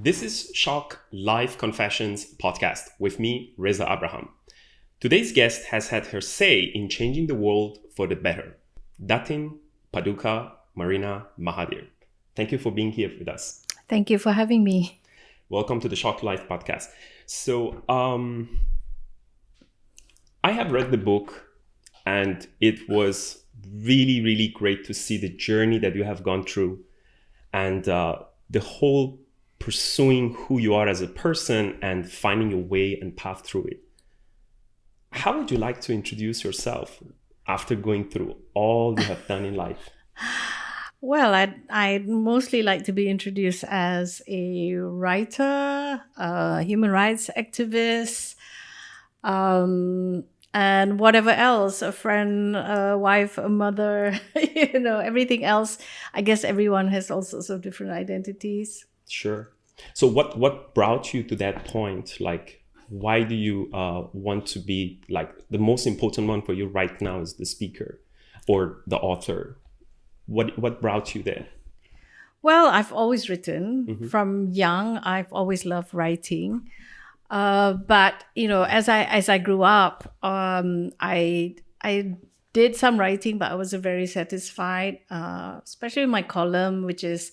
This is Shock Live Confessions podcast with me, Reza Abraham. Today's guest has had her say in changing the world for the better. Datin Paduka Marina Mahathir. Thank you for being here with us. Thank you for having me. Welcome to the Shock Live podcast. So, I have read the book and it was really, really great to see the journey that you have gone through and the whole pursuing who you are as a person and finding your way and path through it. How would you like to introduce yourself after going through all you have done in life? Well, I'd mostly like to be introduced as a writer, a human rights activist, and whatever else, a friend, a wife, a mother, everything else. I guess everyone has all sorts of different identities. Sure. So what brought you to that point? Like, why do you want to be, like, the most important one for you right now is the speaker or the author? What brought you there? Well, I've always written. From young. I've always loved writing. But as I grew up, I did some writing, but I wasn't very satisfied, especially my column, which is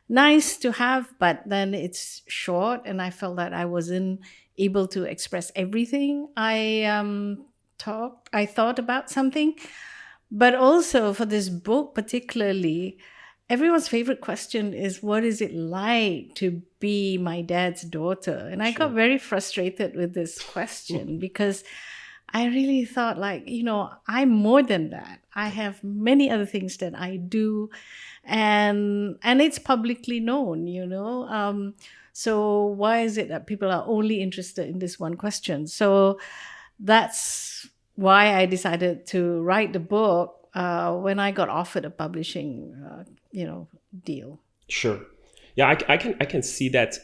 nice to have, but then it's short, and I felt that I wasn't able to express everything I thought about something. But also for this book particularly, everyone's favorite question is, what is it like to be my dad's daughter? And I got very frustrated with this question because I really thought, I'm more than that. I have many other things that I do, and it's publicly known, so why is it that people are only interested in this one question? So that's why I decided to write the book when I got offered a publishing deal. Sure. Yeah, I can see that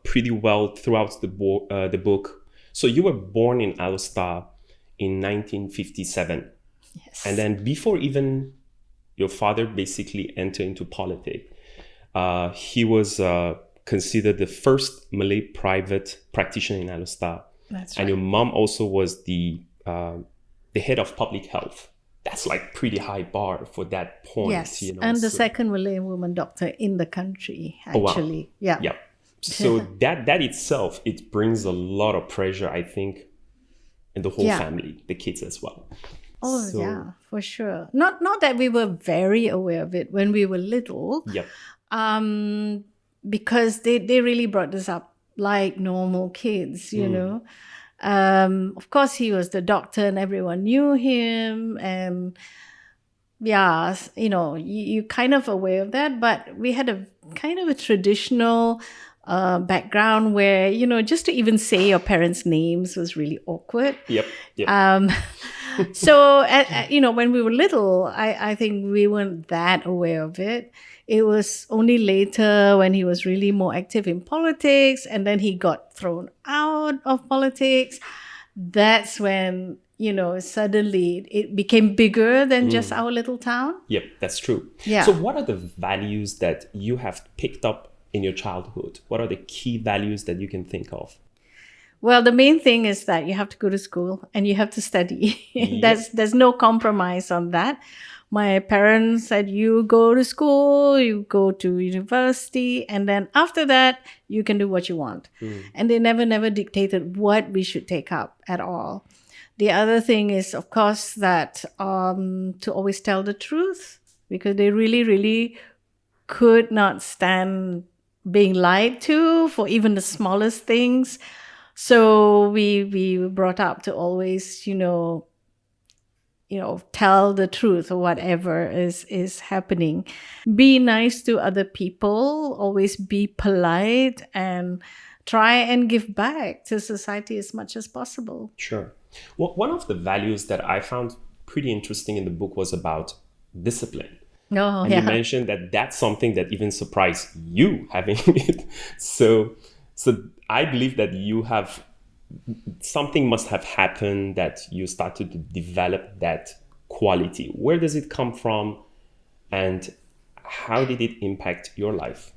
pretty well throughout the book. So you were born in Alostar in 1957. Yes. And then before even your father basically entered into politics, he was considered the first Malay private practitioner in Alostar. That's right. And your mom also was the head of public health. That's like pretty high bar for that point. Yes, and the second Malay woman doctor in the country, actually. Oh, wow. Yeah. So that itself, it brings a lot of pressure, I think, in the whole family, the kids as well. Oh, yeah, for sure. Not that we were very aware of it when we were little. Yep. Because they really brought us up like normal kids, Of course, he was the doctor and everyone knew him. And you kind of aware of that. But we had a kind of a traditional background where, just to even say your parents' names was really awkward. Yep. So, when we were little, I think we weren't that aware of it. It was only later when he was really more active in politics, and then he got thrown out of politics. That's when, suddenly it became bigger than just our little town. Yep, that's true. Yeah. So what are the values that you have picked up in your childhood? What are the key values that you can think of? Well, the main thing is that you have to go to school and you have to study. Yep. There's no compromise on that. My parents said, you go to school, you go to university, and then after that, you can do what you want. And they never dictated what we should take up at all. The other thing is, of course, that to always tell the truth, because they really, really could not stand being lied to for even the smallest things. So we were brought up to always, tell the truth or whatever is happening. Be nice to other people, always be polite, and try and give back to society as much as possible. Sure. Well, one of the values that I found pretty interesting in the book was about discipline. Oh, and you mentioned that that's something that even surprised you having it. So I believe that something must have happened that you started to develop that quality. Where does it come from, and how did it impact your life?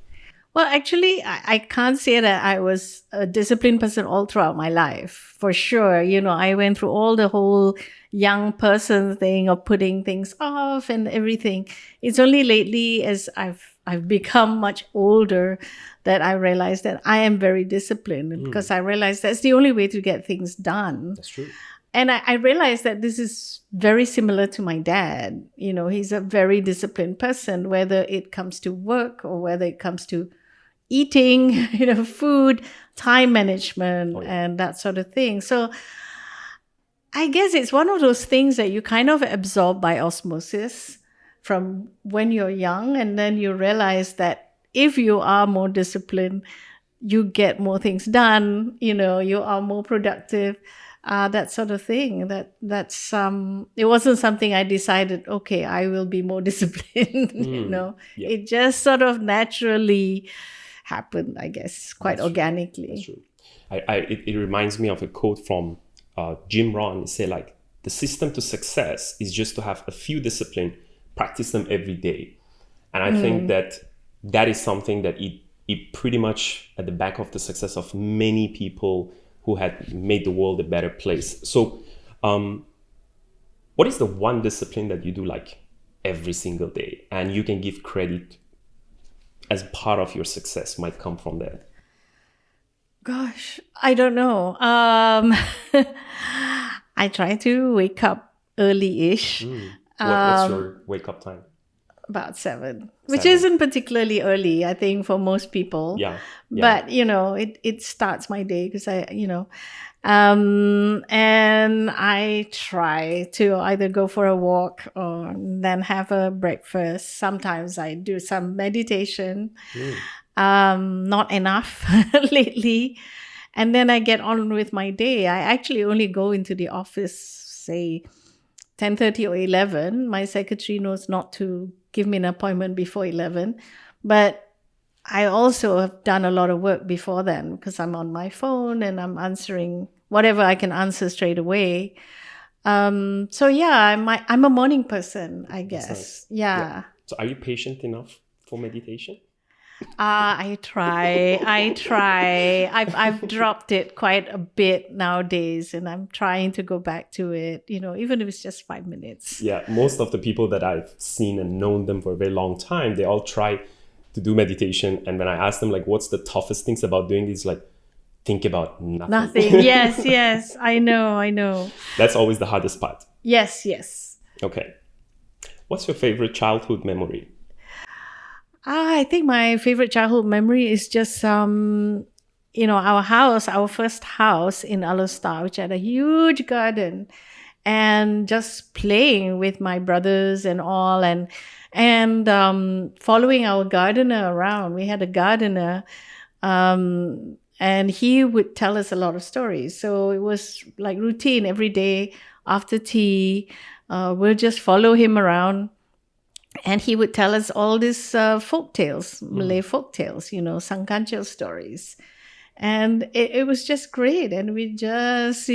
Well, actually, I can't say that I was a disciplined person all throughout my life, for sure. I went through all the whole young person thing of putting things off and everything. It's only lately, as I've become much older, that I realized that I am very disciplined, because I realized that's the only way to get things done. That's true. And I realized that this is very similar to my dad. He's a very disciplined person, whether it comes to work or whether it comes to eating, food, time management, and that sort of thing. So I guess it's one of those things that you kind of absorb by osmosis from when you're young, and then you realize that if you are more disciplined, you get more things done, you are more productive, that sort of thing. That's it wasn't something I decided, okay, I will be more disciplined. It just sort of naturally happened, I guess, quite organically. That's true. It reminds me of a quote from Jim Rohn. He said, like, the system to success is just to have a few discipline, practice them every day. And I think that is something that it pretty much at the back of the success of many people who had made the world a better place. So what is the one discipline that you do like every single day and you can give credit as part of your success might come from that? Gosh, I don't know. I try to wake up early-ish. What's your wake up time? About 7, which isn't particularly early, I think, for most people. Yeah. But, it starts my day because and I try to either go for a walk or then have a breakfast. Sometimes I do some meditation. Not enough lately. And then I get on with my day. I actually only go into the office, say, 10:30 or 11. My secretary knows not to give me an appointment before 11. But I also have done a lot of work before then because I'm on my phone and I'm answering whatever I can answer straight away. So yeah, I'm a morning person, I guess. Nice. Yeah. So are you patient enough for meditation? I try. I've dropped it quite a bit nowadays, and I'm trying to go back to it, even if it's just 5 minutes. Yeah, most of the people that I've seen and known them for a very long time, they all try to do meditation. And when I ask them, like, what's the toughest things about doing this? Like, think about nothing. Nothing. Yes. I know. That's always the hardest part. Yes. Okay. What's your favorite childhood memory? I think my favorite childhood memory is just, our first house in Alostar, which had a huge garden, and just playing with my brothers and all, and following our gardener around. We had a gardener, and he would tell us a lot of stories. So it was like routine every day after tea. We'll just follow him around. And he would tell us all these folk tales, Malay folk tales, Sangkanchil stories. And it was just great. And we just,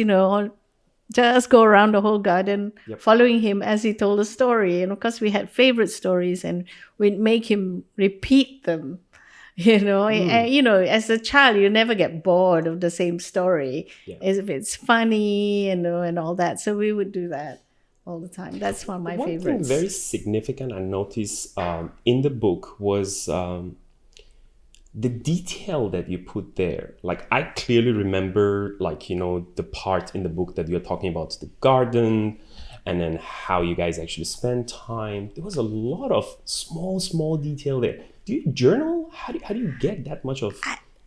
just go around the whole garden, following him as he told a story. And of course, we had favorite stories and we'd make him repeat them. And, as a child, you never get bored of the same story. As if it's funny, and all that. So we would do that all the time. That's one of my favorites. One thing very significant I noticed in the book was the detail that you put there. Like, I clearly remember, the part in the book that you're talking about the garden and then how you guys actually spend time. There was a lot of small detail there. Do you journal? How do you get that much of...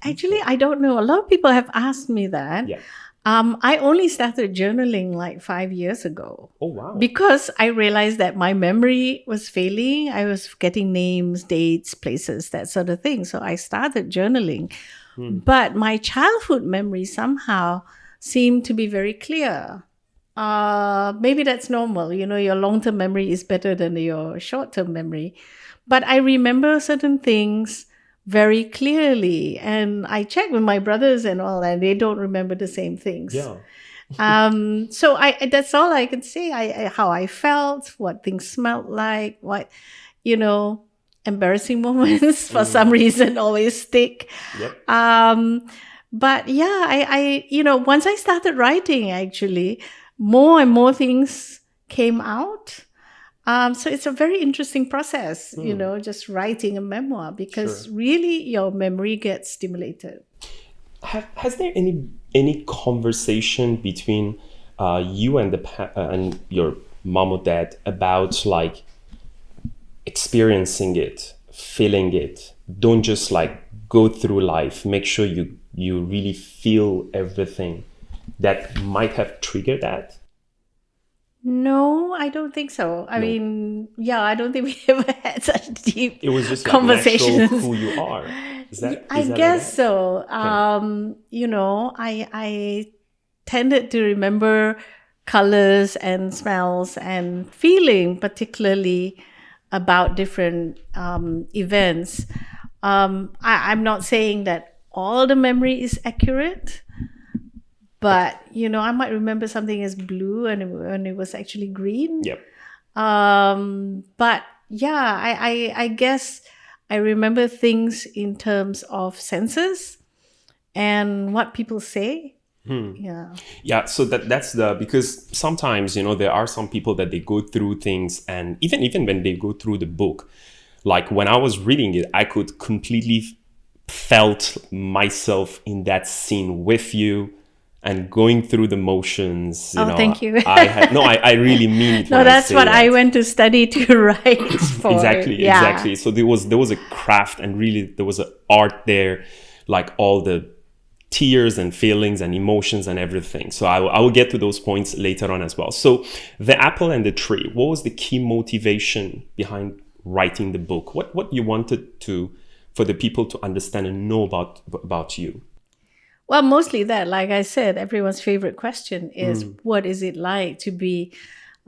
Actually, I don't know. A lot of people have asked me that. Yeah. I only started journaling like 5 years ago. Oh, wow. Because I realized that my memory was failing. I was forgetting names, dates, places, that sort of thing. So I started journaling. But my childhood memory somehow seemed to be very clear. Maybe that's normal. Your long-term memory is better than your short-term memory. But I remember certain things very clearly, and I check with my brothers and all, and they don't remember the same things. Yeah. So that's all I can say. How I felt, what things smelled like, what, embarrassing moments for some reason always stick. Yep. But yeah, I once I started writing, actually, more and more things came out. So it's a very interesting process, just writing a memoir, because really your memory gets stimulated. Has there any conversation between you and and your mom or dad about like experiencing it, feeling it? Don't just like go through life. Make sure you really feel everything that might have triggered that. No, I don't think so. I mean, yeah, I don't think we ever had such deep It was just like conversations. natural who you are. I guess so. I tended to remember colors and smells and feeling, particularly about different events. I'm not saying that all the memory is accurate, but I might remember something as blue and it was actually green. Yep. But yeah, I guess I remember things in terms of senses and what people say. Yeah, so that's because sometimes there are some people that they go through things, and even when they go through the book, like when I was reading it, I could completely felt myself in that scene with you and going through the motions. Thank you. I really mean it. No, that's what I went to study to write for. Exactly. So there was a craft, and really there was an art there, like all the tears and feelings and emotions and everything. So I will get to those points later on as well. So the apple and the tree, what was the key motivation behind writing the book? What you wanted for the people to understand and know about you? Well, mostly that, like I said, everyone's favorite question is, what is it like to be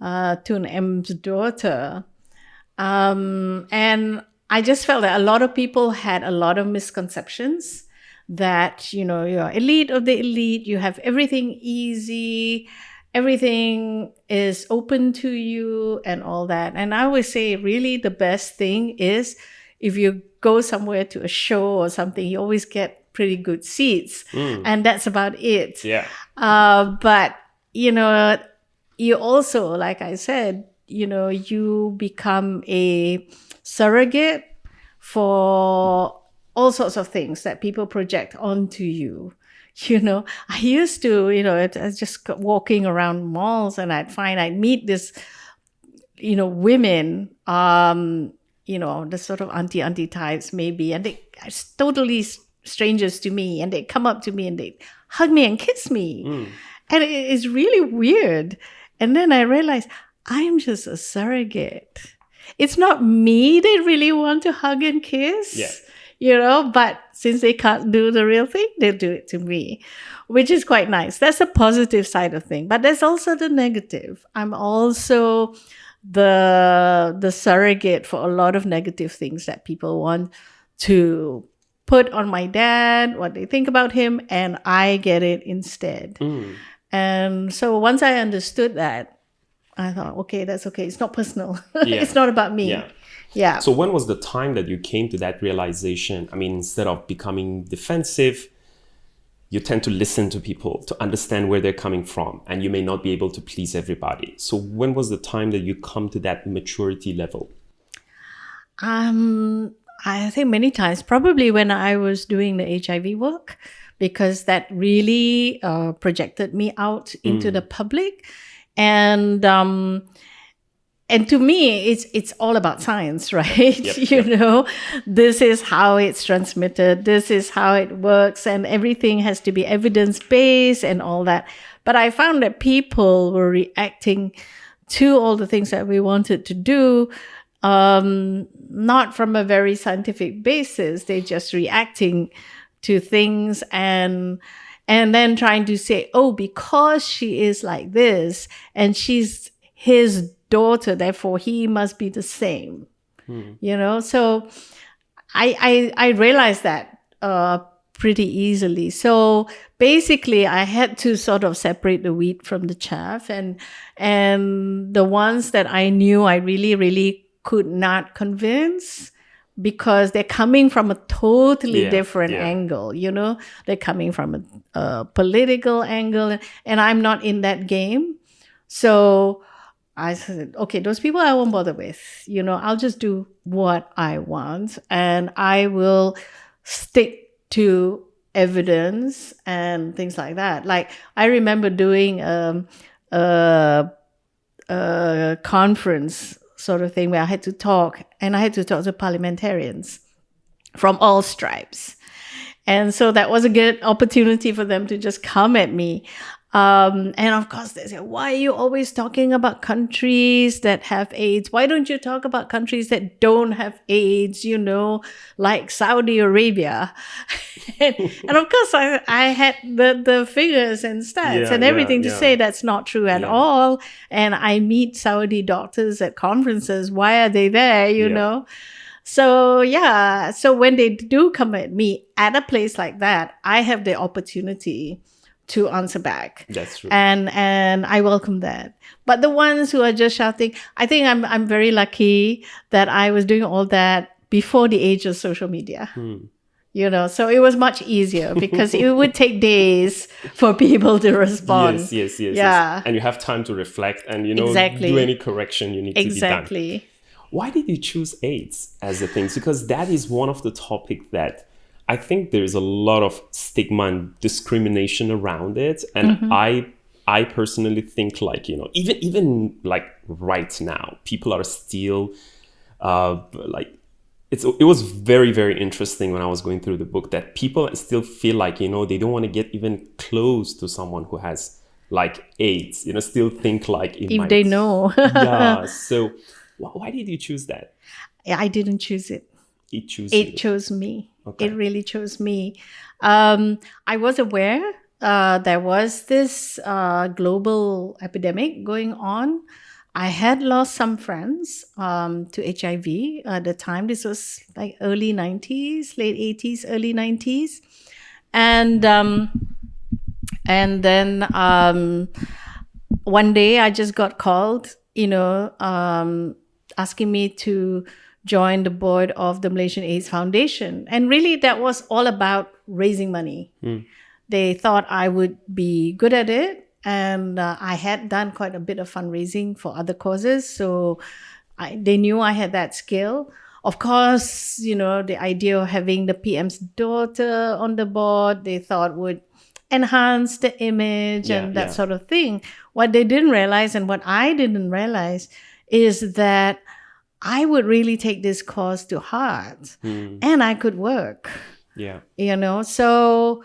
Tun M's daughter? And I just felt that a lot of people had a lot of misconceptions that, you're elite of the elite, you have everything easy, everything is open to you and all that. And I always say, really, the best thing is if you go somewhere to a show or something, you always get pretty good seats, and that's about it. Yeah. But you also, like I said, you become a surrogate for all sorts of things that people project onto you. I used to, I was just walking around malls, and I'd meet this, women, the sort of auntie types maybe, and they are totally strangers to me, and they come up to me and they hug me and kiss me. And it is really weird. And then I realized I'm just a surrogate. It's not me they really want to hug and kiss. Yeah. But since they can't do the real thing, they do it to me, which is quite nice. That's a positive side of thing. But there's also the negative. I'm also the surrogate for a lot of negative things that people want to put on my dad, what they think about him, and I get it instead. And so once I understood that, I thought, okay, that's okay. It's not personal. It's not about me. Yeah. So when was the time that you came to that realization? I mean, instead of becoming defensive, you tend to listen to people to understand where they're coming from, and you may not be able to please everybody. So when was the time that you come to that maturity level? I think many times, probably when I was doing the HIV work, because that really projected me out into the public. And to me, it's all about science, right? Yep. This is how it's transmitted. This is how it works. And everything has to be evidence-based and all that. But I found that people were reacting to all the things that we wanted to do, not from a very scientific basis. They're just reacting to things and then trying to say, oh, because she is like this and she's his daughter, therefore he must be the same. So I realized that pretty easily. So basically I had to sort of separate the wheat from the chaff, and the ones that I knew I really, really could not convince because they're coming from a totally Yeah, different yeah. angle, you know. They're coming from a political angle, and I'm not in that game. So I said, okay, those people I won't bother with. You know, I'll just do what I want, and I will stick to evidence and things like that. Like I remember doing a conference sort of thing where I had to talk, and I had to talk to parliamentarians from all stripes. And so that was a good opportunity for them to just come at me. And of course, they say, why are you always talking about countries that have AIDS? Why don't you talk about countries that don't have AIDS, you know, like Saudi Arabia? and of course, I had the figures and stats and everything to say that's not true at all. And I meet Saudi doctors at conferences. Why are they there, you know? So, so when they do come at me at a place like that, I have the opportunity to answer back. That's true. And I welcome that. But the ones who are just shouting, I think I'm very lucky that I was doing all that before the age of social media. You know, so it was much easier because it would take days for people to respond. Yes. Yeah. And you have time to reflect and, you know, Exactly. do any correction you need to be done. Exactly. Why did you choose AIDS as a thing? Because that is one of the topics that I think there's a lot of stigma and discrimination around it. And I personally think, like, you know, even like right now, people are still like, it was very, very interesting when I was going through the book that people still feel like, you know, they don't want to get even close to someone who has like AIDS, you know, still think like it If they know. Yeah. So why did you choose that? I didn't choose it. It chose me. Okay. It really chose me. I was aware there was this global epidemic going on. I had lost some friends to HIV at the time. This was like early 90s, late 80s, early 90s. And then one day I just got called, you know, asking me to join the board of the Malaysian AIDS Foundation. And really that was all about raising money. They thought I would be good at it. And I had done quite a bit of fundraising for other causes. So they knew I had that skill. Of course, you know, the idea of having the PM's daughter on the board, they thought would enhance the image and that sort of thing. What they didn't realize, and what I didn't realize, is that I would really take this cause to heart and I could work. Yeah. You know, so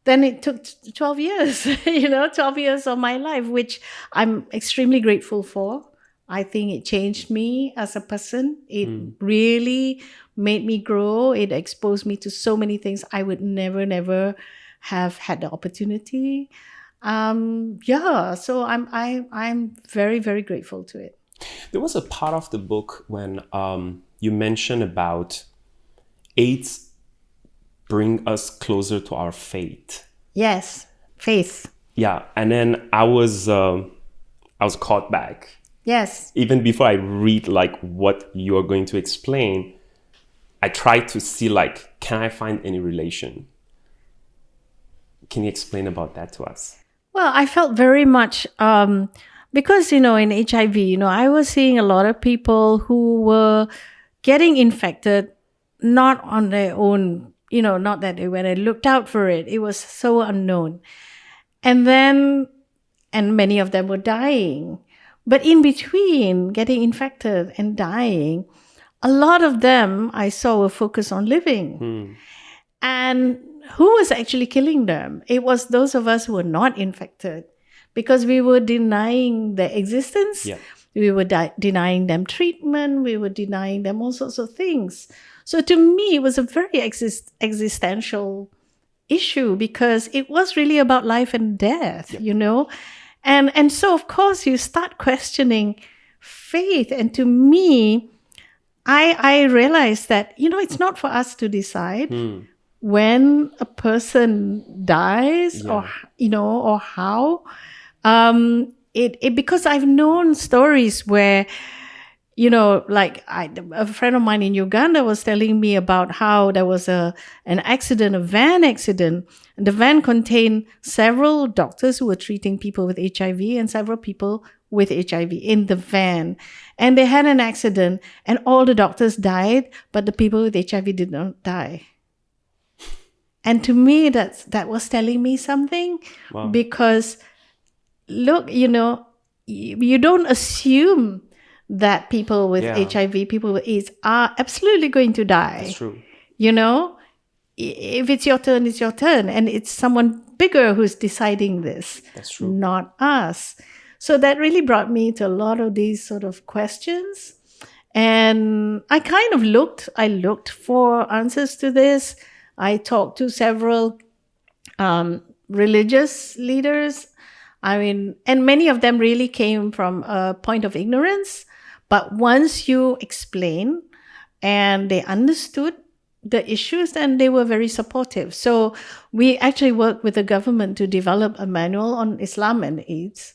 then it took 12 years, you know, 12 years of my life, which I'm extremely grateful for. I think it changed me as a person. It really made me grow. It exposed me to so many things I would never have had the opportunity. So I'm very, very grateful to it. There was a part of the book when you mentioned about AIDS bring us closer to our faith. Yes, faith. Yeah, and then I was caught back. Yes. Even before I read like what you're going to explain, I tried to see like, can I find any relation? Can you explain about that to us? Well, I felt very much because, you know, in HIV, you know, I was seeing a lot of people who were getting infected, not on their own, you know, not that when I looked out for it, it was so unknown. And many of them were dying. But in between getting infected and dying, a lot of them I saw were focused on living. And who was actually killing them? It was those of us who were not infected, because we were denying their existence. Yeah. We were denying them treatment. We were denying them all sorts of things. So to me, it was a very existential issue, because it was really about life and death, you know? And so, of course, you start questioning faith. And to me, I realized that, you know, it's not for us to decide when a person dies or, you know, or how. Because I've known stories where like a friend of mine in Uganda was telling me about how there was an accident, a van accident. And the van contained several doctors who were treating people with HIV and several people with HIV in the van. And they had an accident and all the doctors died, but the people with HIV did not die. And to me, that was telling me something. Wow. Because look, you don't assume that people with HIV, people with AIDS are absolutely going to die. That's true. If it's your turn, it's your turn. And it's someone bigger who's deciding this. That's true. Not us. So that really brought me to a lot of these sort of questions. And I kind of looked for answers to this. I talked to several religious leaders. And many of them really came from a point of ignorance. But once you explain and they understood the issues, then they were very supportive. So we actually worked with the government to develop a manual on Islam and AIDS.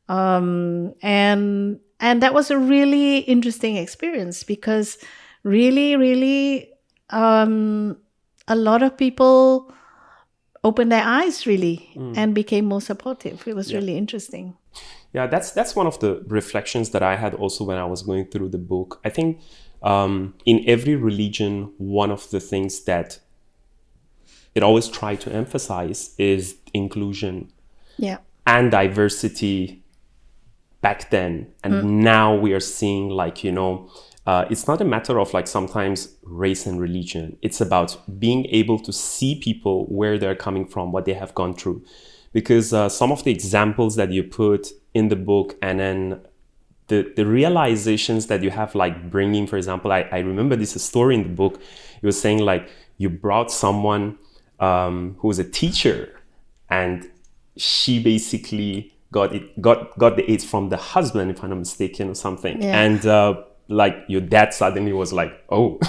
And that was a really interesting experience because really, a lot of people opened their eyes really and became more supportive. It was really interesting. Yeah, that's one of the reflections that I had also when I was going through the book. I think in every religion, one of the things that it always tried to emphasize is inclusion and diversity back then. And now we are seeing it's not a matter of sometimes race and religion. It's about being able to see people where they're coming from, what they have gone through. Because some of the examples that you put in the book and then the realizations that you have, bringing, for example, I remember this story in the book. It was saying you brought someone who was a teacher and she basically got the AIDS from the husband, if I'm not mistaken, or something. Yeah. And your dad suddenly was oh.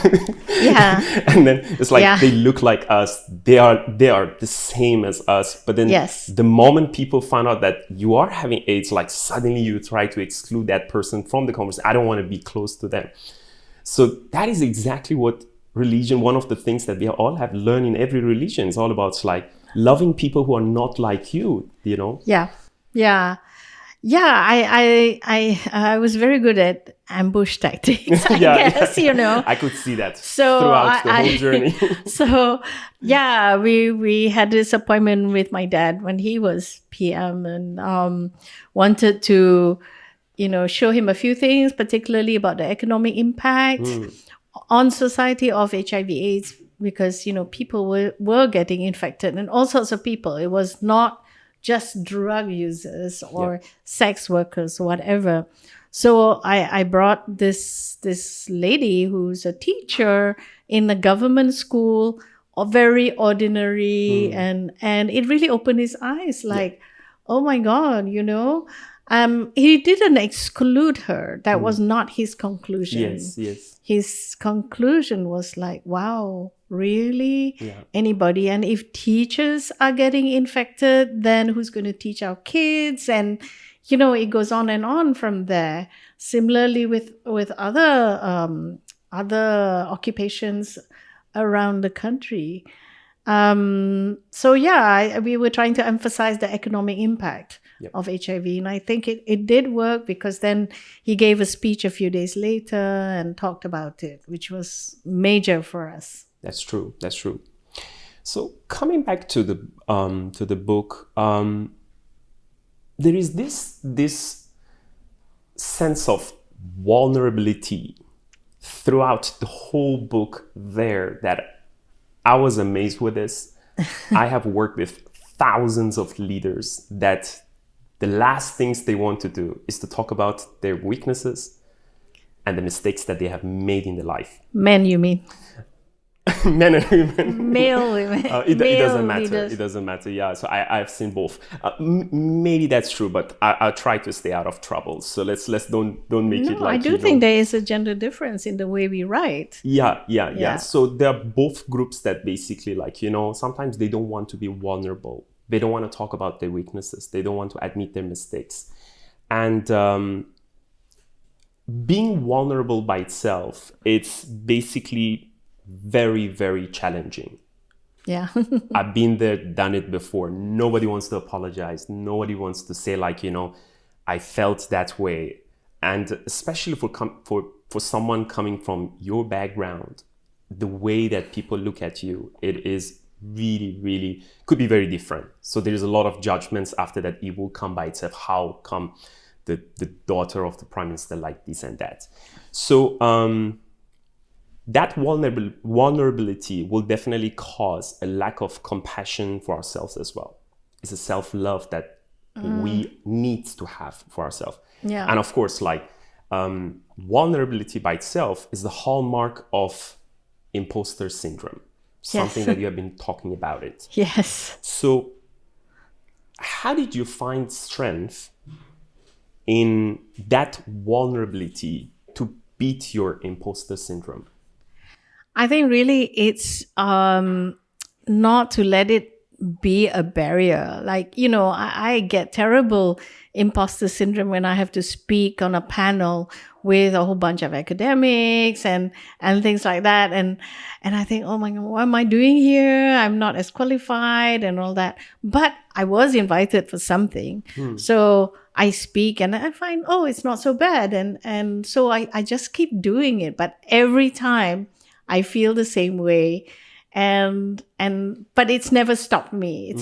Yeah. And then it's they look like us. They are the same as us. But then the moment people find out that you are having AIDS, suddenly you try to exclude that person from the conversation. I don't want to be close to them. So that is exactly what religion, one of the things that we all have learned in every religion, is all about loving people who are not like you, Yeah. I was very good at ambush tactics, I guess. I could see that throughout the whole journey. So, we had this appointment with my dad when he was PM and wanted to, show him a few things, particularly about the economic impact on society of HIV/AIDS, because, people were getting infected and all sorts of people. It was not just drug users or sex workers or whatever. So I brought this lady who's a teacher in a government school, very ordinary, and it really opened his eyes. Oh my God, he didn't exclude her. That was not his conclusion. Yes. His conclusion was wow, really? Yeah. Anybody? And if teachers are getting infected, then who's going to teach our kids? And, it goes on and on from there. Similarly with other occupations around the country. We were trying to emphasize the economic impact of HIV. And I think it did work because then he gave a speech a few days later and talked about it, which was major for us. That's true. So coming back to the book, there is this sense of vulnerability throughout the whole book there that I was amazed with this. I have worked with thousands of leaders that the last things they want to do is to talk about their weaknesses and the mistakes that they have made in their life. Men, you mean? Men and women. Male women. It doesn't matter. Leaders. It doesn't matter. Yeah. So I've seen both. Maybe that's true, but I'll try to stay out of trouble. So let's don't make it I do think there is a gender difference in the way we write. Yeah. So there are both groups that basically sometimes they don't want to be vulnerable. They don't want to talk about their weaknesses. They don't want to admit their mistakes. And being vulnerable by itself, it's basically very, very challenging. Yeah. I've been there, done it before. Nobody wants to apologize. Nobody wants to say like, I felt that way. And especially for someone coming from your background, the way that people look at you, it is really, really could be very different. So there's a lot of judgments after that. It will come by itself. How come the daughter of the prime minister like this and that? So that vulnerability will definitely cause a lack of compassion for ourselves as well. It's a self-love that we need to have for ourselves. Yeah. And of course, like vulnerability by itself is the hallmark of imposter syndrome, something that you have been talking about it. Yes. So how did you find strength in that vulnerability to beat your imposter syndrome? I think really it's not to let it be a barrier. Like, I get terrible imposter syndrome when I have to speak on a panel with a whole bunch of academics and things like that. And I think, oh my God, what am I doing here? I'm not as qualified and all that. But I was invited for something. So I speak and I find, it's not so bad. And so I just keep doing it. But every time I feel the same way. But it's never stopped me.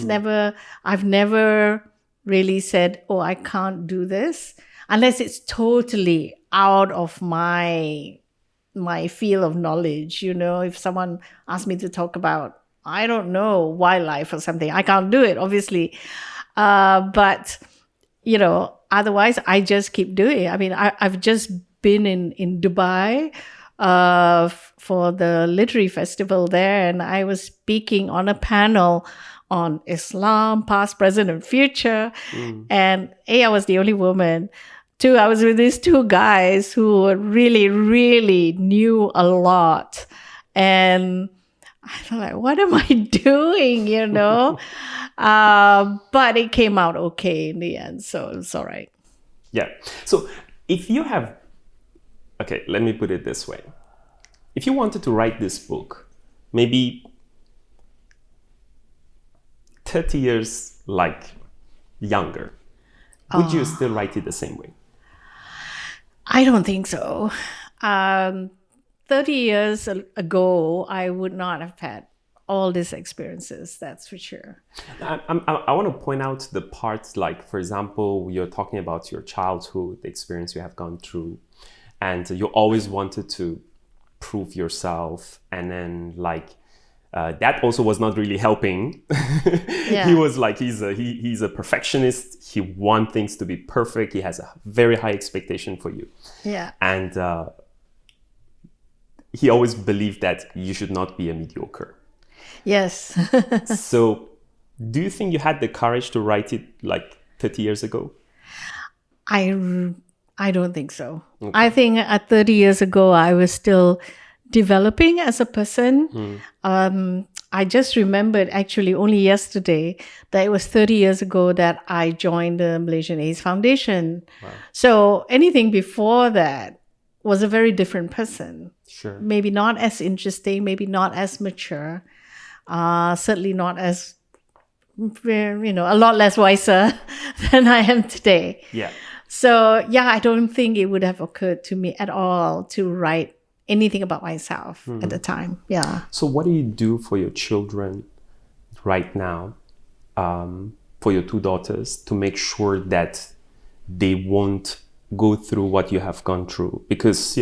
I've never really said, I can't do this, unless it's totally out of my field of knowledge. If someone asks me to talk about, I don't know, wildlife or something, I can't do it, obviously. But otherwise I just keep doing it. I mean, I've just been in Dubai for the literary festival there, and I was speaking on a panel on Islam, past, present, and future. And I was the only woman. 2, I was with these 2 guys who really, really knew a lot. And I thought, like, what am I doing, but it came out okay in the end, so it's all right. Yeah. So if you have, okay, let me put it this way. If you wanted to write this book, maybe 30 years younger, would you still write it the same way? I don't think so. 30 years ago, I would not have had all these experiences, that's for sure. I want to point out the parts, like, for example, you're talking about your childhood, the experience you have gone through, and you always wanted to prove yourself, and then that also was not really helping. Yeah. He was like, he's a perfectionist. He wants things to be perfect. He has a very high expectation for you. Yeah. And he always believed that you should not be a mediocre. Yes. So do you think you had the courage to write it 30 years ago? I don't think so. Okay. I think at 30 years ago, I was still developing as a person. I just remembered actually only yesterday that it was 30 years ago that I joined the Malaysian AIDS Foundation. Wow. So anything before that was a very different person. Sure. Maybe not as interesting, maybe not as mature, certainly not as, a lot less wiser than I am today. Yeah. So, I don't think it would have occurred to me at all to write anything about myself at the time. Yeah. So what do you do for your children right now, for your 2 daughters, to make sure that they won't go through what you have gone through? Because,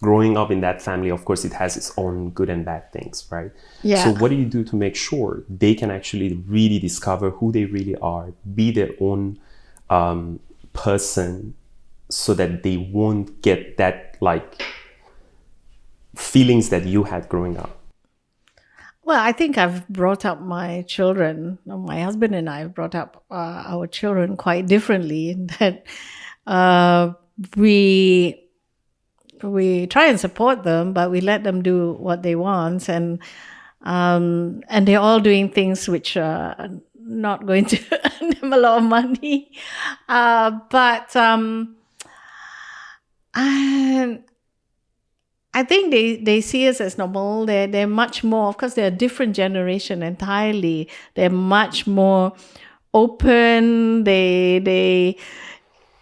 growing up in that family, of course, it has its own good and bad things, right? Yeah. So what do you do to make sure they can actually really discover who they really are, be their own person, so that they won't get that feelings that you had growing up? Well, I think I've brought up my children, my husband and I have brought up our children quite differently, in that we try and support them, but we let them do what they want, and they're all doing things which are not going to earn them a lot of money. But And I think they see us as normal. They're much more, of course, they're a different generation entirely. They're much more open. They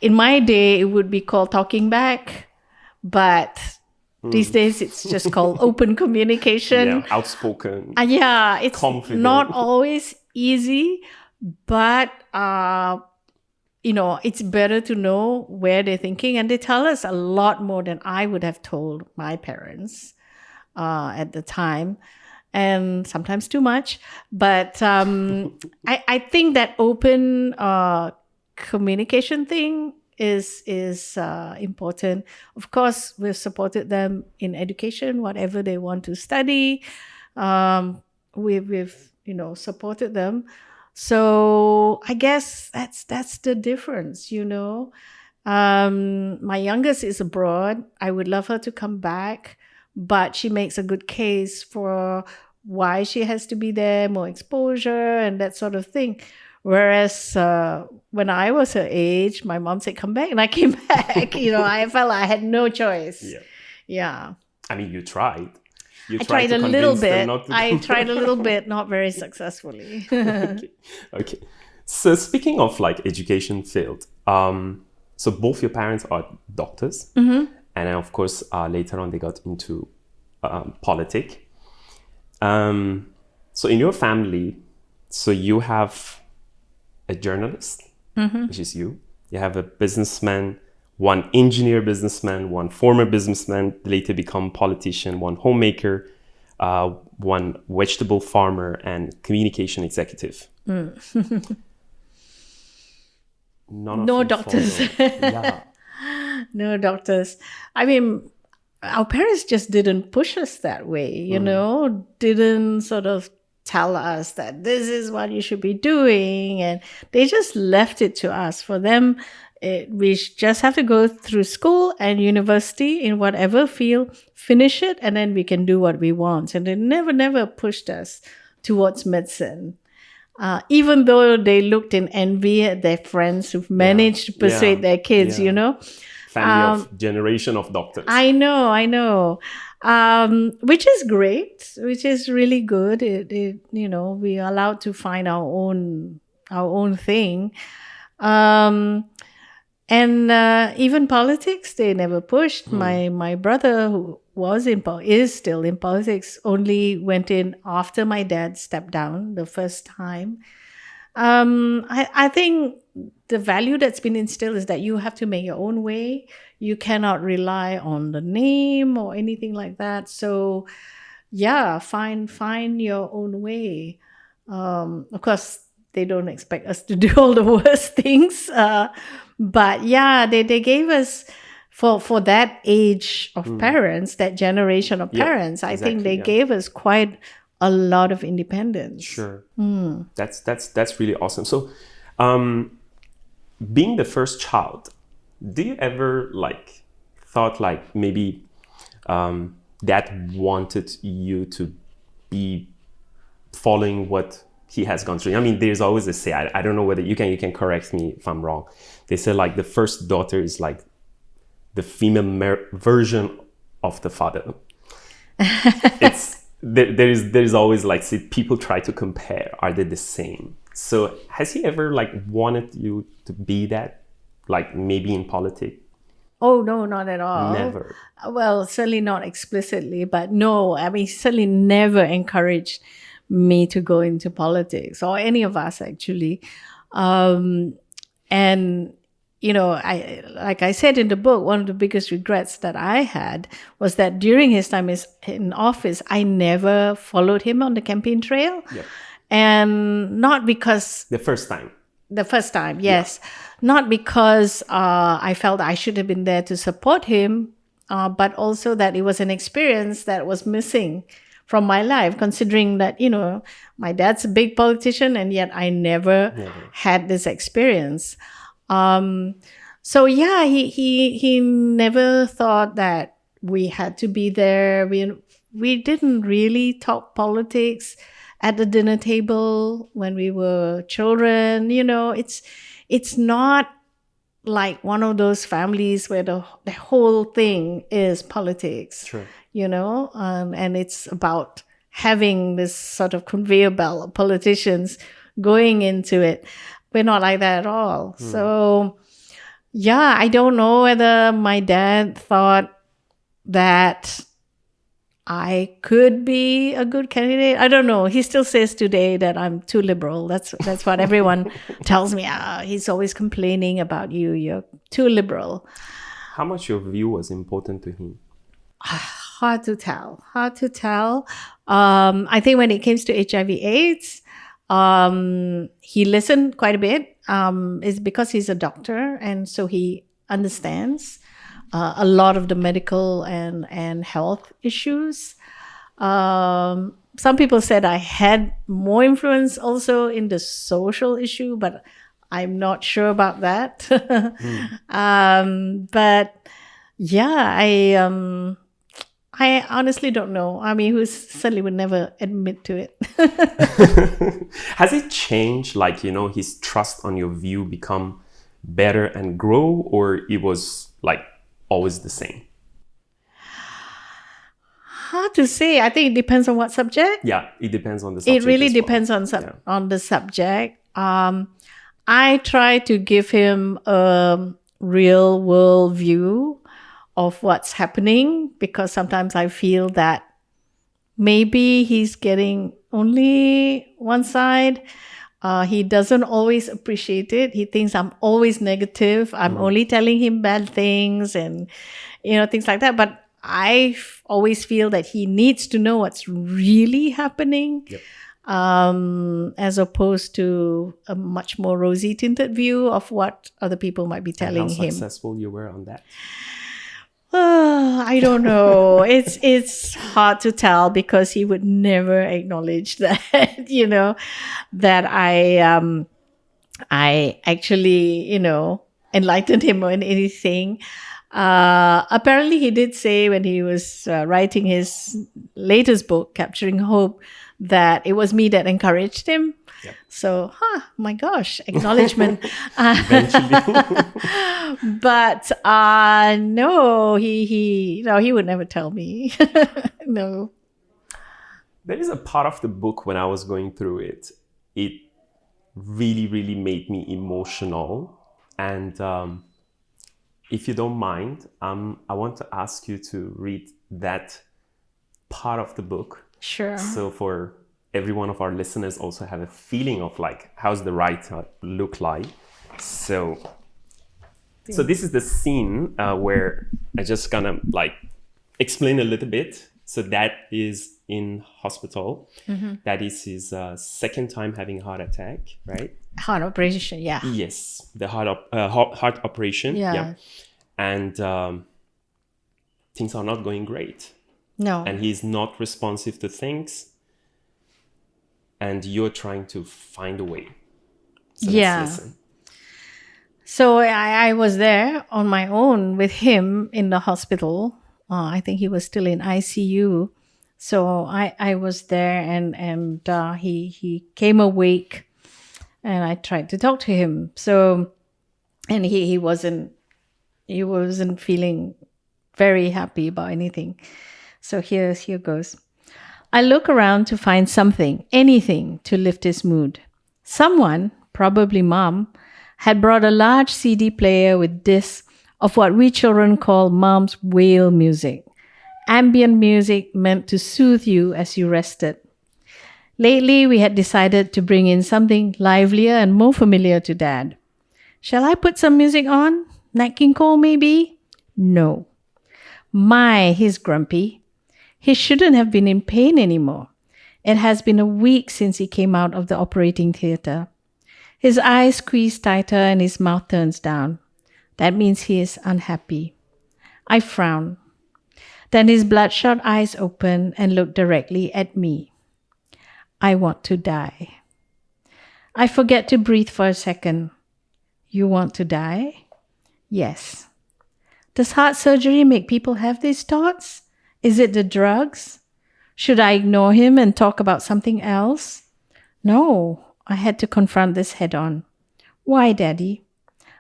in my day it would be called talking back, but these days it's just called open communication. Yeah, outspoken. Yeah, it's confident. not always easy, but it's better to know where they're thinking, and they tell us a lot more than I would have told my parents at the time, and sometimes too much. But I think that open communication thing is important. Of course, we've supported them in education, whatever they want to study. We've supported them. So I guess that's the difference, My youngest is abroad. I would love her to come back, but she makes a good case for why she has to be there, more exposure and that sort of thing. Whereas when I was her age, my mom said, come back, and I came back. I felt I had no choice. Yeah. I mean, you tried. I tried a little bit. I tried a little bit, not very successfully. Okay. So speaking of like education field, so both your parents are doctors, and then of course later on they got into politics. So in your family, so you have a journalist, which is you. You have a businessman, one engineer businessman, one former businessman, later become politician, one homemaker, one vegetable farmer, and communication executive. No doctors. Yeah. No doctors. I mean, our parents just didn't push us that way, didn't sort of tell us that this is what you should be doing, and they just left it to us. For them, we just have to go through school and university in whatever field, finish it, and then we can do what we want. And they never pushed us towards medicine. Even though they looked in envy at their friends who've managed to persuade their kids, Family of generation of doctors. I know. Which is great, which is really good. We are allowed to find our own thing. And even politics, they never pushed. My brother, who is still in politics, only went in after my dad stepped down the first time. I think the value that's been instilled is that you have to make your own way. You cannot rely on the name or anything like that. So, find your own way. Of course, they don't expect us to do all the worst things. But they gave us, for that age of parents, that generation of parents, I think they gave us quite a lot of independence. Sure. That's really awesome. So, being the first child, do you ever thought maybe dad wanted you to be following what he has gone through? I mean, there's always a say. I don't know whether you can correct me if I'm wrong. They say the first daughter is the female version of the father. There's always people try to compare. Are they the same? So has he ever wanted you to be that, maybe in politics? Oh, no, not at all. Never. Well, certainly not explicitly, but no, I mean, certainly never encouraged me to go into politics, or any of us actually. And I said in the book, one of the biggest regrets that I had was that during his time in office, I never followed him on the campaign trail. Yep. And not because... The first time, yes. Yeah. Not because I felt I should have been there to support him, but also that it was an experience that was missing from my life, considering that, my dad's a big politician, and yet I never had this experience. So he never thought that we had to be there. We didn't really talk politics at the dinner table when we were children. It's not like one of those families where the whole thing is politics, Sure. and it's about having this sort of conveyor belt of politicians going into it. We're not like that at all. So, yeah, I don't know whether my dad thought that I could be a good candidate. I don't know. He still says today that I'm too liberal. That's what everyone tells me. He's always complaining about you. You're too liberal. How much your view was important to him? Hard to tell. I think when it comes to HIV/AIDS, he listened quite a bit. It's because he's a doctor, and so he understands a lot of the medical and health issues. Some people said I had more influence also in the social issue, but I'm not sure about that. But yeah, I honestly don't know. I mean, who certainly would never admit to it. Has it changed, like, his trust on your view become better and grow, or it was like always the same? Hard to say. I think it depends on what subject. Yeah, it depends on the subject. It really depends on the subject. I try to give him a real world view of what's happening, because sometimes I feel that maybe he's getting only one side. He doesn't always appreciate it. He thinks I'm always negative. I'm only telling him bad things and, things like that. But I always feel that he needs to know what's really happening, as opposed to a much more rosy tinted view of what other people might be telling him. How successful you were on that? I don't know. It's hard to tell, because he would never acknowledge that, that I actually, enlightened him on anything. Apparently he did say when he was writing his latest book, Capturing Hope, that it was me that encouraged him. Yep. So, my gosh, acknowledgement. Eventually. But no, he would never tell me. No. There is a part of the book when I was going through it, it really, really made me emotional. And if you don't mind, I want to ask you to read that part of the book. Sure. So for every one of our listeners also have a feeling of like, how's the writer look like? So this is the scene where I just gonna like explain a little bit. So that is in hospital. Mm-hmm. That is his second time having a heart attack, right? Heart operation, yeah. Yes, the heart operation. Yeah. And things are not going great. No. And he's not responsive to things. And you're trying to find a way. So let's listen. So I was there on my own with him in the hospital. I think he was still in ICU. So I was there, and he came awake, and I tried to talk to him. So, and he wasn't feeling very happy about anything. So here goes. I look around to find something, anything to lift his mood. Someone, probably Mom, had brought a large CD player with discs of what we children call Mom's whale music, ambient music meant to soothe you as you rested. Lately, we had decided to bring in something livelier and more familiar to Dad. Shall I put some music on? Nat King Cole, maybe? No. My, he's grumpy. He shouldn't have been in pain anymore. It has been a week since he came out of the operating theater. His eyes squeeze tighter and his mouth turns down. That means he is unhappy. I frown. Then his bloodshot eyes open and look directly at me. I want to die. I forget to breathe for a second. You want to die? Yes. Does heart surgery make people have these thoughts? Is it the drugs? Should I ignore him and talk about something else? No, I had to confront this head on. Why, Daddy?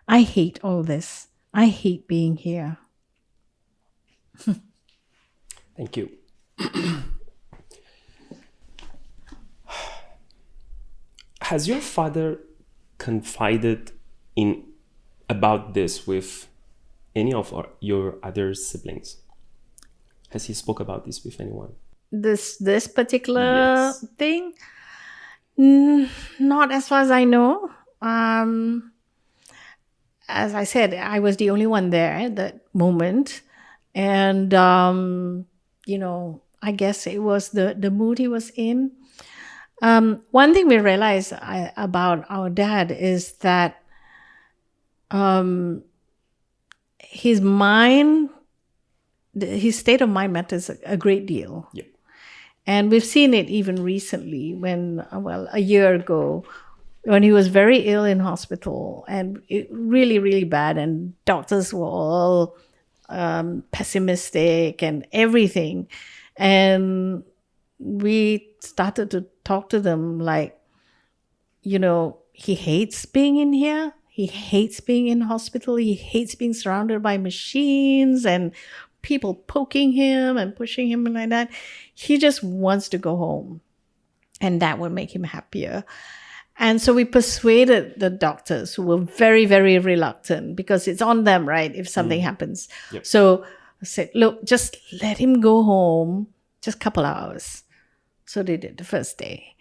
I hate all this. I hate being here. Thank you. Has your father confided in about this with any of your other siblings? Has he spoke about this with anyone? This particular Yes. thing, not as far as I know. As I said, I was the only one there at that moment, and I guess it was the mood he was in. One thing we realized about our dad is that his mind, his state of mind matters a great deal. Yeah. And we've seen it even recently when, a year ago, when he was very ill in hospital and really, really bad, and doctors were all pessimistic and everything. And we started to talk to them like, he hates being in here. He hates being in hospital. He hates being surrounded by machines and people poking him and pushing him and like that. He just wants to go home, and that would make him happier. And so we persuaded the doctors, who were very, very reluctant, because it's on them, right, if something happens. Yep. So I said, look, just let him go home, just a couple hours. So they did the first day.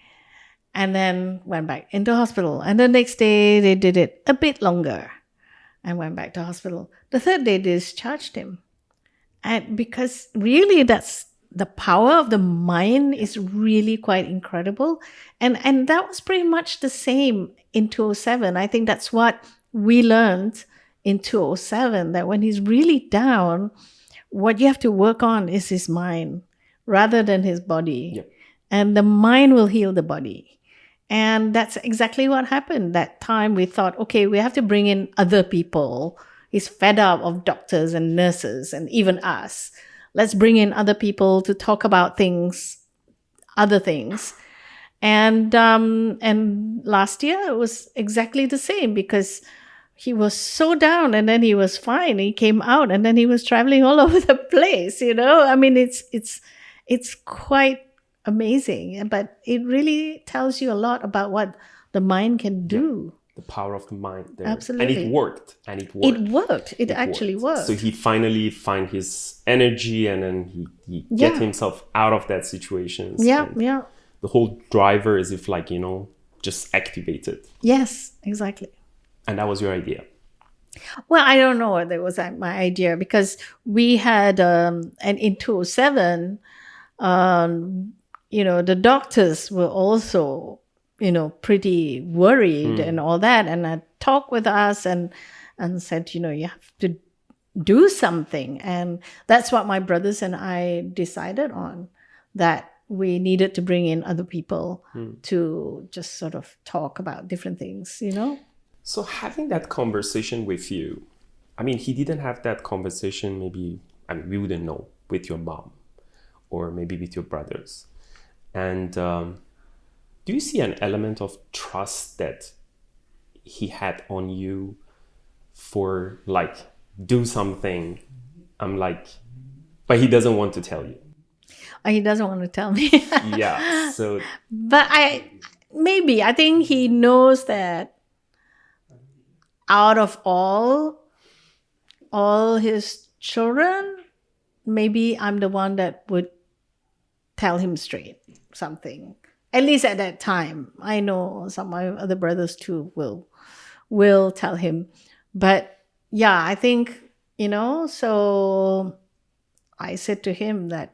And then went back into hospital. And the next day, they did it a bit longer and went back to hospital. The third day, they discharged him. And because really, that's the power of the mind is really quite incredible. And that was pretty much the same in 2007. I think that's what we learned in 2007, that when he's really down, what you have to work on is his mind rather than his body. Yep. And the mind will heal the body. And that's exactly what happened. That time we thought, okay, we have to bring in other people. He's fed up of doctors and nurses and even us. Let's bring in other people to talk about things, other things. And last year it was exactly the same, because he was so down and then he was fine. He came out and then he was traveling all over the place, I mean, it's quite amazing, but it really tells you a lot about what the mind can do. The power of the mind there. Absolutely. And it worked. It actually worked. So he finally find his energy, and then he get himself out of that situation. Yeah. The whole driver is if just activated. Yes, exactly. And that was your idea. Well, I don't know whether it was my idea, because we had, and in 2007, the doctors were also, pretty worried and all that. And I talked with us and said, you have to do something. And that's what my brothers and I decided on, that we needed to bring in other people to just sort of talk about different things, So having that conversation with you, I mean, he didn't have that conversation, maybe, we wouldn't know, with your mom or maybe with your brothers. And do you see an element of trust that he had on you for do something? But he doesn't want to tell you. He doesn't want to tell me. Yeah. So, but I think he knows that out of all his children, maybe I'm the one that would tell him straight something. At least at that time. I know some of my other brothers too will tell him. But yeah, I think, so I said to him that,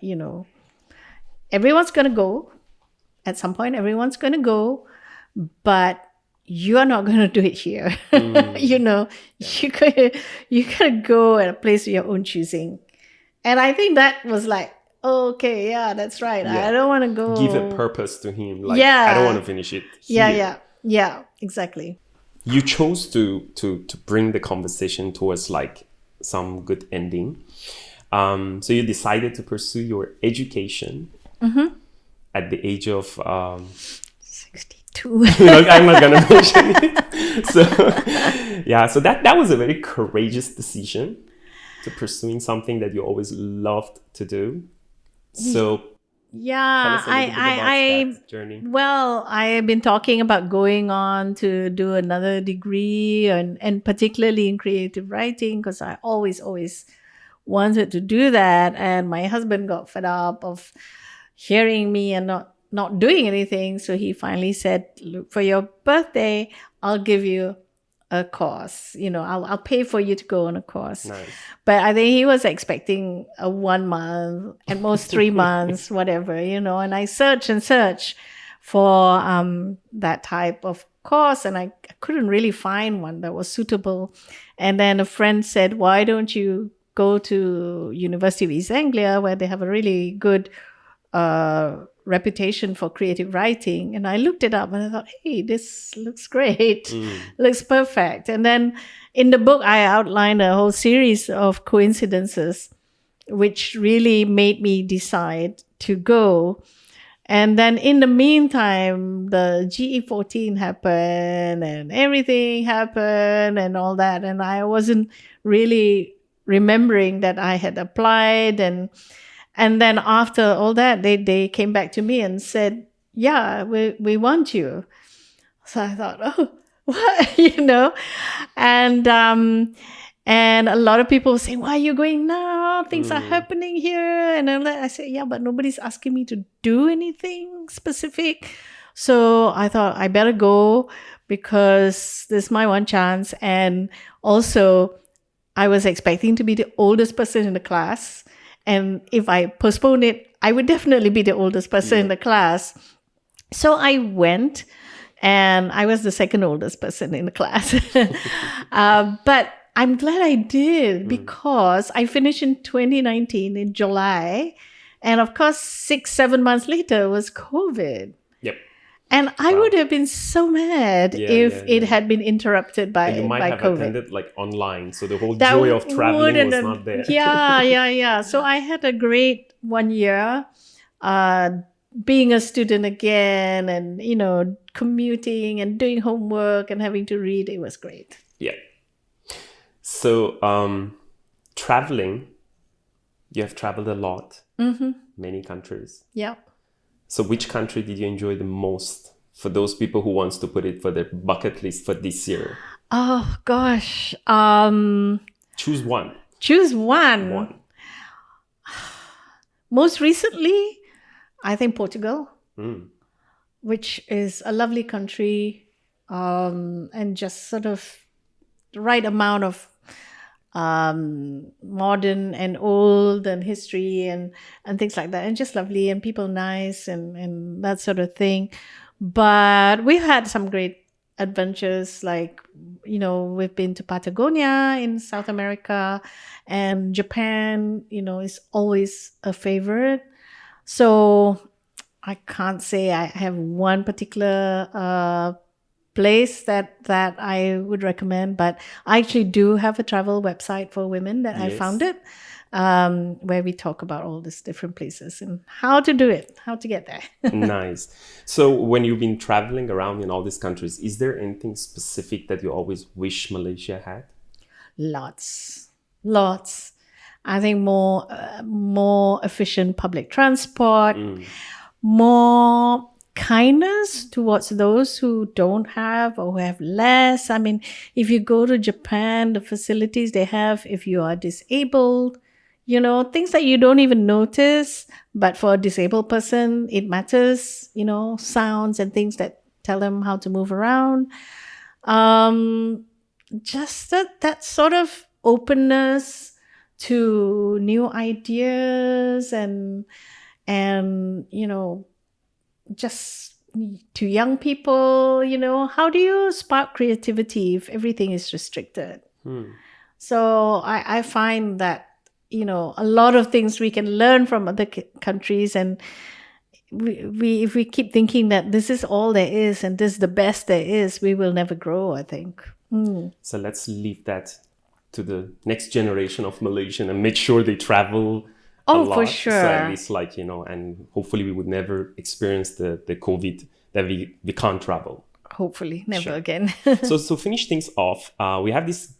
everyone's going to go. At some point, everyone's going to go. But you're not going to do it here. You gotta go at a place of your own choosing. And I think that was like, okay, yeah, that's right. Yeah. I don't want to go. Give a purpose to him. I don't want to finish it here. Yeah, exactly. You chose to bring the conversation towards some good ending. So you decided to pursue your education at the age of 60. 2. I'm not gonna mention it. So yeah, so that was a very courageous decision to pursuing something that you always loved to do. So tell Yeah, us a little bit about that journey. well, I have been talking about going on to do another degree and particularly in creative writing because I always wanted to do that. And my husband got fed up of hearing me and not doing anything. So he finally said, look, for your birthday, I'll give you a course. I'll pay for you to go on a course. Nice. But I think he was expecting a 1 month, at most 3 months, whatever, and I searched for that type of course, and I couldn't really find one that was suitable. And then a friend said, why don't you go to University of East Anglia, where they have a really good reputation for creative writing. And I looked it up and I thought, hey, this looks great. Looks perfect. And then in the book, I outlined a whole series of coincidences which really made me decide to go. And then in the meantime, the GE14 happened and everything happened and all that. And I wasn't really remembering that I had applied. And then after all that, they came back to me and said, yeah, we want you. So I thought, oh, what, and a lot of people say, why are you going now? Things are happening here. And I said, yeah, but nobody's asking me to do anything specific. So I thought I better go because this is my one chance. And also I was expecting to be the oldest person in the class. And if I postponed it, I would definitely be the oldest person in the class. So I went, and I was the second oldest person in the class. But I'm glad I did because I finished in 2019 in July. And of course, 6-7 months later was COVID. Yep. And I would have been so mad if it had been interrupted by you might have COVID. attended like online, so the whole joy of traveling was not there. Yeah. So I had a great 1 year being a student again and, commuting and doing homework and having to read. It was great. Yeah. So traveling, you have traveled a lot, many countries. Yeah. So which country did you enjoy the most for those people who wants to put it for their bucket list for this year? Oh, gosh. Choose one. Choose one. Most recently, I think Portugal, which is a lovely country and just sort of the right amount of modern and old and history and things like that, and just lovely and people nice and that sort of thing. But we've had some great adventures, like we've been to Patagonia in South America, and Japan is always a favorite. So I can't say I have one particular place that I would recommend, but I actually do have a travel website for women that I founded, where we talk about all these different places and how to do it, how to get there. Nice. So when you've been traveling around in all these countries, is there anything specific that you always wish Malaysia had? Lots. I think more efficient public transport, more kindness towards those who don't have or who have less. I mean, if you go to Japan, the facilities they have, if you are disabled, things that you don't even notice, but for a disabled person, it matters, sounds and things that tell them how to move around. Just that sort of openness to new ideas and just to young people, how do you spark creativity if everything is restricted? So I find that, a lot of things we can learn from other countries, and we if we keep thinking that this is all there is and this is the best there is, we will never grow, I think. So let's leave that to the next generation of Malaysian and make sure they travel a lot. For sure. So at least and hopefully we would never experience the COVID that we can't travel. Hopefully, never Sure. again. So to finish things off, we have this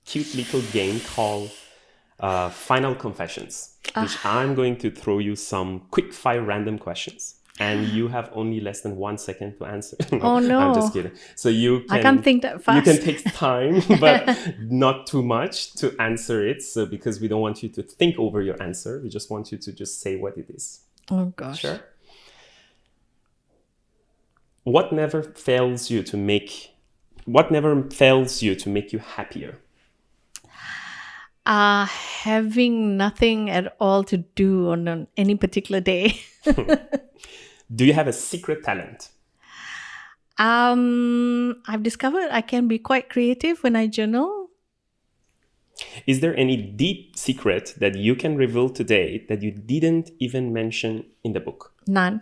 cute little game called Final Confessions, which I'm going to throw you some quick fire random questions. And you have only less than 1 second to answer. Oh, no. I'm just kidding. So you can, I can't think that fast. You can take time, but not too much to answer it. So because we don't want you to think over your answer, we just want you to just say what it is. Oh, gosh. Sure. What never fails you to make you happier? Having nothing at all to do on any particular day. Do you have a secret talent? I've discovered I can be quite creative when I journal. Is there any deep secret that you can reveal today that you didn't even mention in the book? None.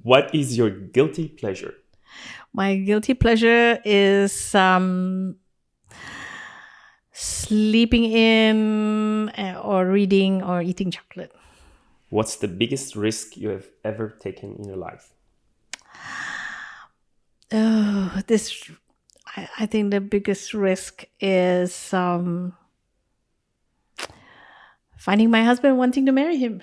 What is your guilty pleasure? My guilty pleasure is sleeping in or reading or eating chocolate. What's the biggest risk you have ever taken in your life? Oh, I think the biggest risk is finding my husband wanting to marry him.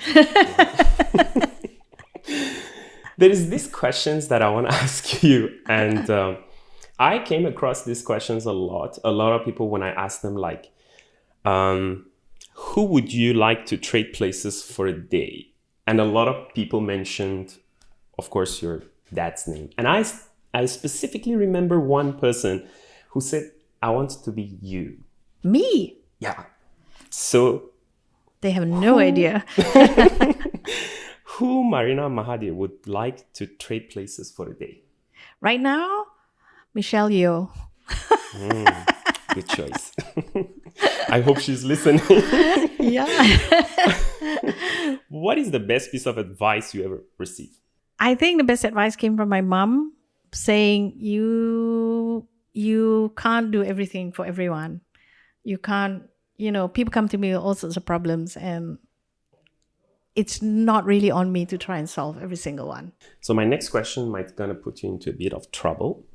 There is these questions that I want to ask you, and I came across these questions a lot. A lot of people, when I ask them, like, who would you like to trade places for a day? And a lot of people mentioned, of course, your dad's name. And I specifically remember one person who said, I want to be you. Me? Yeah. So they have no idea. Who Marina Mahathir would like to trade places for a day? Right now, Michelle Yeoh. Good choice. I hope she's listening. Yeah. What is the best piece of advice you ever received? I think the best advice came from my mom saying you can't do everything for everyone. You can't, people come to me with all sorts of problems, and it's not really on me to try and solve every single one. So my next question might gonna put you into a bit of trouble.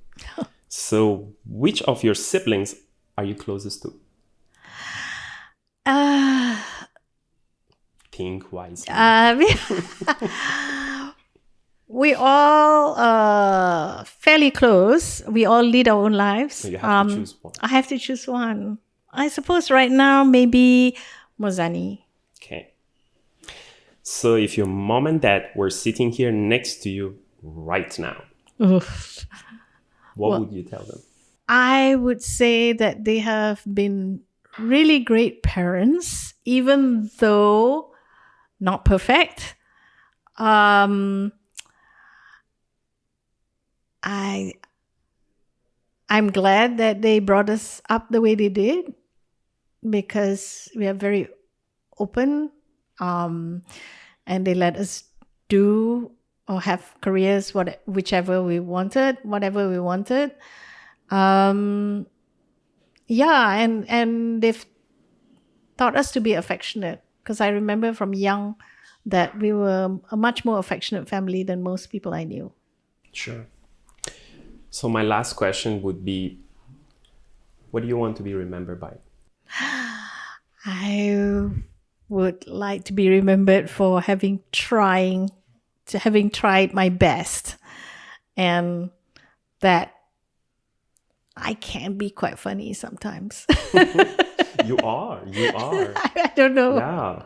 So which of your siblings are you closest to? Think wisely. We all fairly close. We all lead our own lives. So you have to choose one. I have to choose one. I suppose right now maybe Mozani. Okay. So if your mom and dad were sitting here next to you right now, what would you tell them? I would say that they have been really great parents, even though not perfect. I'm glad that they brought us up the way they did, because we are very open, and they let us do or have careers whatever we wanted. And they've taught us to be affectionate, because I remember from young that we were a much more affectionate family than most people I knew. Sure. So my last question would be, what do you want to be remembered by? I would like to be remembered for having tried my best, and that I can be quite funny sometimes. You are. I don't know. Yeah.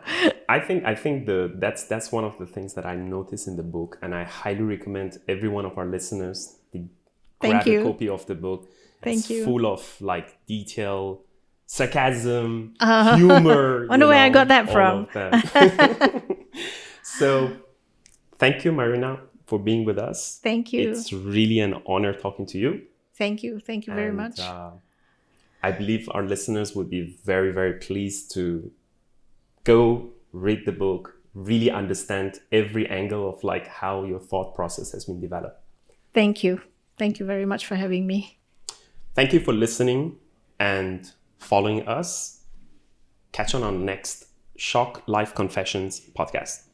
I think that's one of the things that I noticed in the book, and I highly recommend every one of our listeners to grab a copy of the book. Thank you. Full of like detail, sarcasm, humor. Wonder where I got that from. So, thank you, Marina, for being with us. Thank you. It's really an honor talking to you. Thank you very much. I believe our listeners would be very, very pleased to go read the book, really understand every angle of like how your thought process has been developed. Thank you very much for having me. Thank you for listening and following us. Catch on our next Shock Life Confessions podcast.